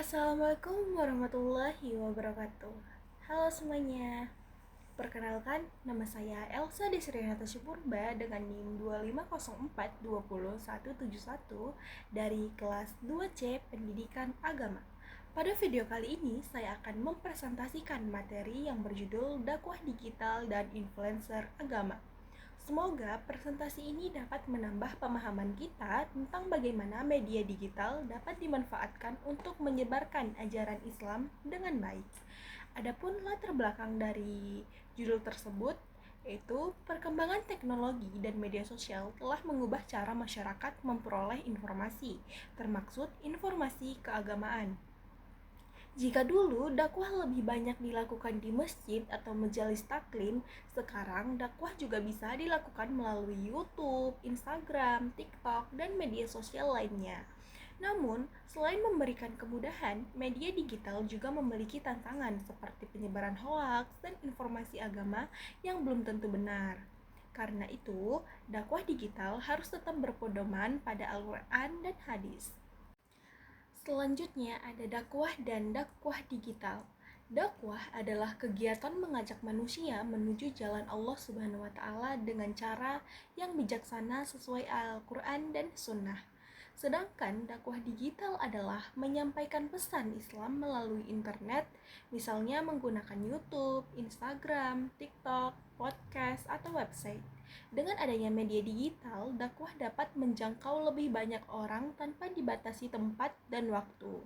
Assalamualaikum warahmatullahi wabarakatuh. Halo semuanya. Perkenalkan, nama saya Elsa Desrianata Syupurba dengan NIM 2504201171 dari kelas 2C Pendidikan Agama. Pada video kali ini, saya akan mempresentasikan materi yang berjudul Dakwah Digital dan Influencer Agama. Semoga presentasi ini dapat menambah pemahaman kita tentang bagaimana media digital dapat dimanfaatkan untuk menyebarkan ajaran Islam dengan baik. Adapun latar belakang dari judul tersebut yaitu perkembangan teknologi dan media sosial telah mengubah cara masyarakat memperoleh informasi, termaksud informasi keagamaan. Jika dulu dakwah lebih banyak dilakukan di masjid atau majelis taklim, sekarang dakwah juga bisa dilakukan melalui YouTube, Instagram, TikTok, dan media sosial lainnya. Namun, selain memberikan kemudahan, media digital juga memiliki tantangan seperti penyebaran hoaks dan informasi agama yang belum tentu benar. Karena itu, dakwah digital harus tetap berpedoman pada Al-Quran dan hadis. Selanjutnya ada dakwah dan dakwah digital. Dakwah adalah kegiatan mengajak manusia menuju jalan Allah Subhanahu wa taala dengan cara yang bijaksana sesuai Al-Qur'an dan Sunnah. Sedangkan dakwah digital adalah menyampaikan pesan Islam melalui internet, misalnya menggunakan YouTube, Instagram, TikTok, podcast, atau website. Dengan adanya media digital, dakwah dapat menjangkau lebih banyak orang tanpa dibatasi tempat dan waktu.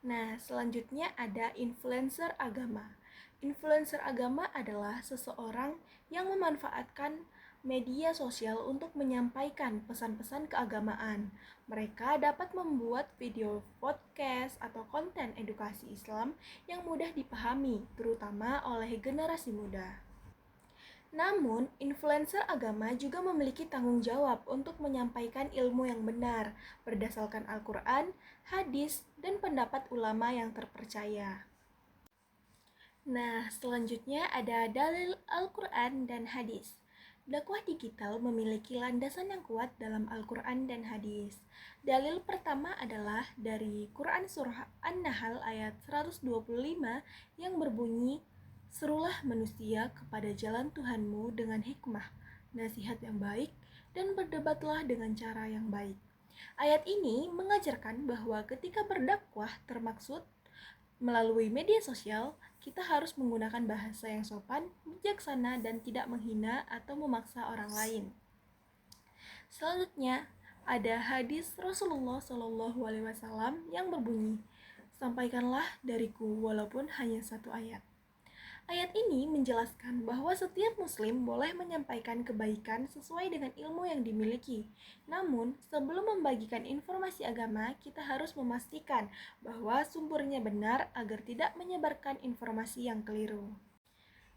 Nah, selanjutnya ada influencer agama. Influencer agama adalah seseorang yang memanfaatkan media sosial untuk menyampaikan pesan-pesan keagamaan. Mereka dapat membuat video podcast atau konten edukasi Islam yang mudah dipahami, terutama oleh generasi muda. Namun, influencer agama juga memiliki tanggung jawab untuk menyampaikan ilmu yang benar berdasarkan Al-Quran, hadis, dan pendapat ulama yang terpercaya. Nah, selanjutnya ada dalil Al-Quran dan hadis. Dakwah digital memiliki landasan yang kuat dalam Al-Quran dan hadis. Dalil pertama adalah dari Quran Surah An-Nahl ayat 125 yang berbunyi, "Serulah manusia kepada jalan Tuhanmu dengan hikmah, nasihat yang baik, dan berdebatlah dengan cara yang baik." Ayat ini mengajarkan bahwa ketika berdakwah termaksud melalui media sosial, kita harus menggunakan bahasa yang sopan, bijaksana, dan tidak menghina atau memaksa orang lain. Selanjutnya, ada hadis Rasulullah SAW yang berbunyi, "Sampaikanlah dariku walaupun hanya satu ayat." Ayat ini menjelaskan bahwa setiap muslim boleh menyampaikan kebaikan sesuai dengan ilmu yang dimiliki. Namun, sebelum membagikan informasi agama, kita harus memastikan bahwa sumbernya benar agar tidak menyebarkan informasi yang keliru.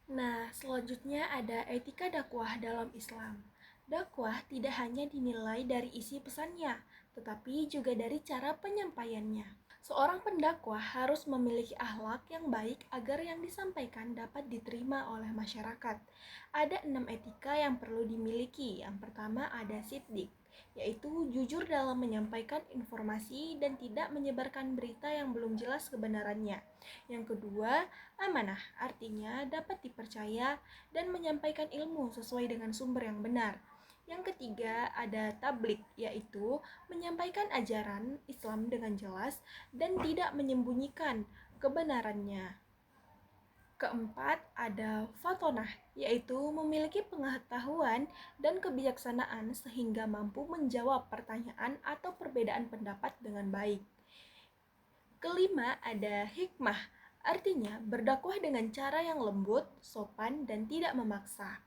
Nah, selanjutnya ada etika dakwah dalam Islam. Dakwah tidak hanya dinilai dari isi pesannya, tetapi juga dari cara penyampaiannya. Seorang pendakwah harus memiliki akhlak yang baik agar yang disampaikan dapat diterima oleh masyarakat. Ada 6 etika yang perlu dimiliki. Yang pertama ada siddiq, yaitu jujur dalam menyampaikan informasi dan tidak menyebarkan berita yang belum jelas kebenarannya. Yang kedua, amanah, artinya dapat dipercaya dan menyampaikan ilmu sesuai dengan sumber yang benar. Yang ketiga ada tablik, yaitu menyampaikan ajaran Islam dengan jelas dan tidak menyembunyikan kebenarannya. Keempat ada fatonah, yaitu memiliki pengetahuan dan kebijaksanaan sehingga mampu menjawab pertanyaan atau perbedaan pendapat dengan baik. Kelima ada hikmah, artinya berdakwah dengan cara yang lembut, sopan, dan tidak memaksa.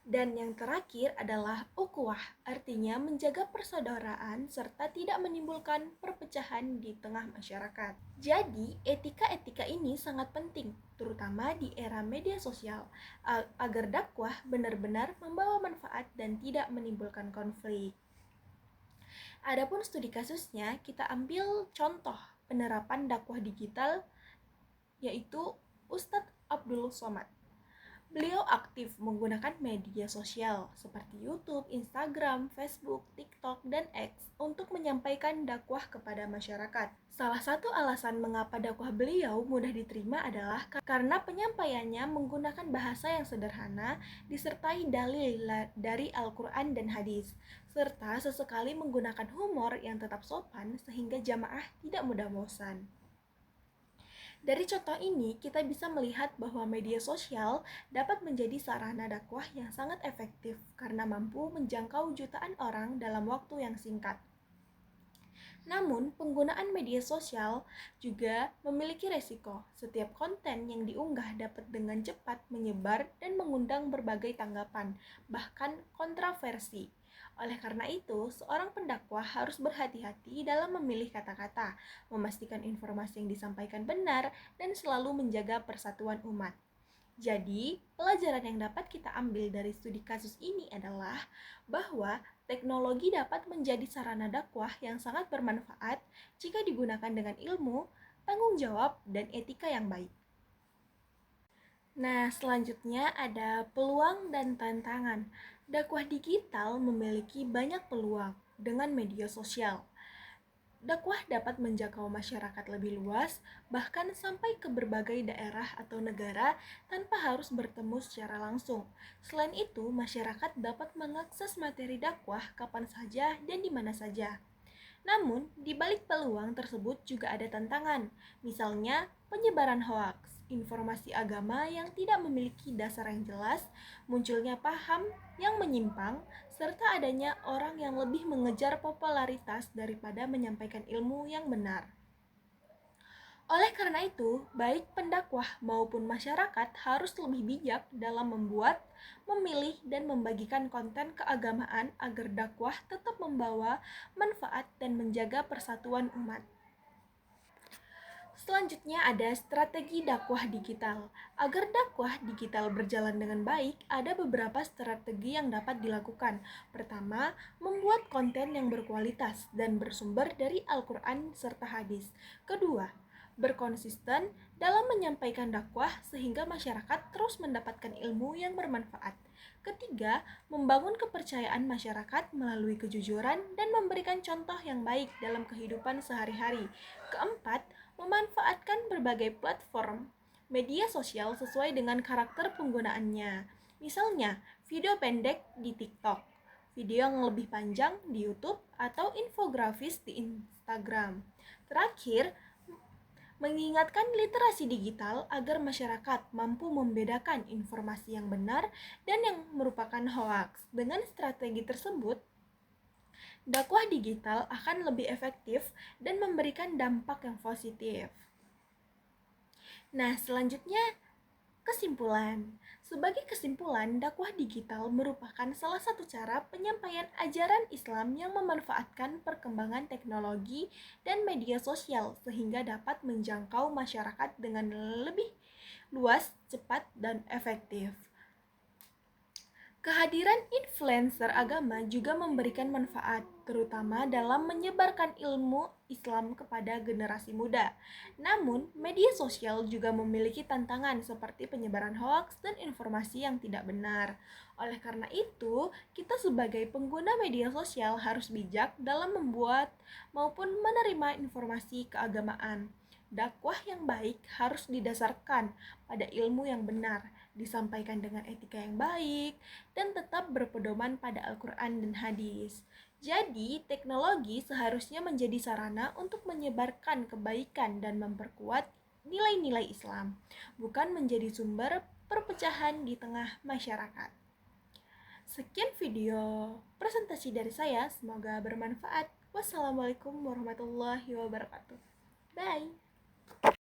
Dan yang terakhir adalah ukhuwah, artinya menjaga persaudaraan serta tidak menimbulkan perpecahan di tengah masyarakat. Jadi, etika-etika ini sangat penting, terutama di era media sosial, agar dakwah benar-benar membawa manfaat dan tidak menimbulkan konflik. Adapun studi kasusnya, kita ambil contoh penerapan dakwah digital, yaitu Ustadz Abdul Somad. Beliau aktif menggunakan media sosial seperti YouTube, Instagram, Facebook, TikTok, dan X untuk menyampaikan dakwah kepada masyarakat. Salah satu alasan mengapa dakwah beliau mudah diterima adalah karena penyampaiannya menggunakan bahasa yang sederhana disertai dalil dari Al-Quran dan hadis, serta sesekali menggunakan humor yang tetap sopan sehingga jamaah tidak mudah bosan. Dari contoh ini, kita bisa melihat bahwa media sosial dapat menjadi sarana dakwah yang sangat efektif karena mampu menjangkau jutaan orang dalam waktu yang singkat. Namun, penggunaan media sosial juga memiliki resiko. Setiap konten yang diunggah dapat dengan cepat menyebar dan mengundang berbagai tanggapan, bahkan kontroversi. Oleh karena itu, seorang pendakwah harus berhati-hati dalam memilih kata-kata, memastikan informasi yang disampaikan benar, dan selalu menjaga persatuan umat. Jadi, pelajaran yang dapat kita ambil dari studi kasus ini adalah bahwa teknologi dapat menjadi sarana dakwah yang sangat bermanfaat jika digunakan dengan ilmu, tanggung jawab, dan etika yang baik. Nah, selanjutnya ada peluang dan tantangan. Dakwah digital memiliki banyak peluang dengan media sosial. Dakwah dapat menjangkau masyarakat lebih luas, bahkan sampai ke berbagai daerah atau negara tanpa harus bertemu secara langsung. Selain itu, masyarakat dapat mengakses materi dakwah kapan saja dan di mana saja. Namun, di balik peluang tersebut juga ada tantangan, misalnya penyebaran hoaks, informasi agama yang tidak memiliki dasar yang jelas, munculnya paham yang menyimpang, serta adanya orang yang lebih mengejar popularitas daripada menyampaikan ilmu yang benar. Oleh karena itu, baik pendakwah maupun masyarakat harus lebih bijak dalam membuat, memilih, dan membagikan konten keagamaan agar dakwah tetap membawa manfaat dan menjaga persatuan umat. Selanjutnya ada strategi dakwah digital. Agar dakwah digital berjalan dengan baik, ada beberapa strategi yang dapat dilakukan. Pertama, membuat konten yang berkualitas dan bersumber dari Al-Quran serta hadis. Kedua, berkonsisten dalam menyampaikan dakwah sehingga masyarakat terus mendapatkan ilmu yang bermanfaat. Ketiga, membangun kepercayaan masyarakat melalui kejujuran dan memberikan contoh yang baik dalam kehidupan sehari-hari. Keempat, memanfaatkan berbagai platform media sosial sesuai dengan karakter penggunaannya. Misalnya, video pendek di TikTok, video yang lebih panjang di YouTube, atau infografis di Instagram. Terakhir, mengingatkan literasi digital agar masyarakat mampu membedakan informasi yang benar dan yang merupakan hoaks. Dengan strategi tersebut, dakwah digital akan lebih efektif dan memberikan dampak yang positif. Nah, selanjutnya kesimpulan. Sebagai kesimpulan, dakwah digital merupakan salah satu cara penyampaian ajaran Islam yang memanfaatkan perkembangan teknologi dan media sosial sehingga dapat menjangkau masyarakat dengan lebih luas, cepat, dan efektif. Kehadiran influencer agama juga memberikan manfaat, terutama dalam menyebarkan ilmu Islam kepada generasi muda. Namun, media sosial juga memiliki tantangan seperti penyebaran hoaks dan informasi yang tidak benar. Oleh karena itu, kita sebagai pengguna media sosial harus bijak dalam membuat maupun menerima informasi keagamaan. Dakwah yang baik harus didasarkan pada ilmu yang benar, disampaikan dengan etika yang baik, dan tetap berpedoman pada Al-Quran dan hadis. Jadi, teknologi seharusnya menjadi sarana untuk menyebarkan kebaikan dan memperkuat nilai-nilai Islam, bukan menjadi sumber perpecahan di tengah masyarakat. Sekian video presentasi dari saya, semoga bermanfaat. Wassalamualaikum warahmatullahi wabarakatuh. Bye!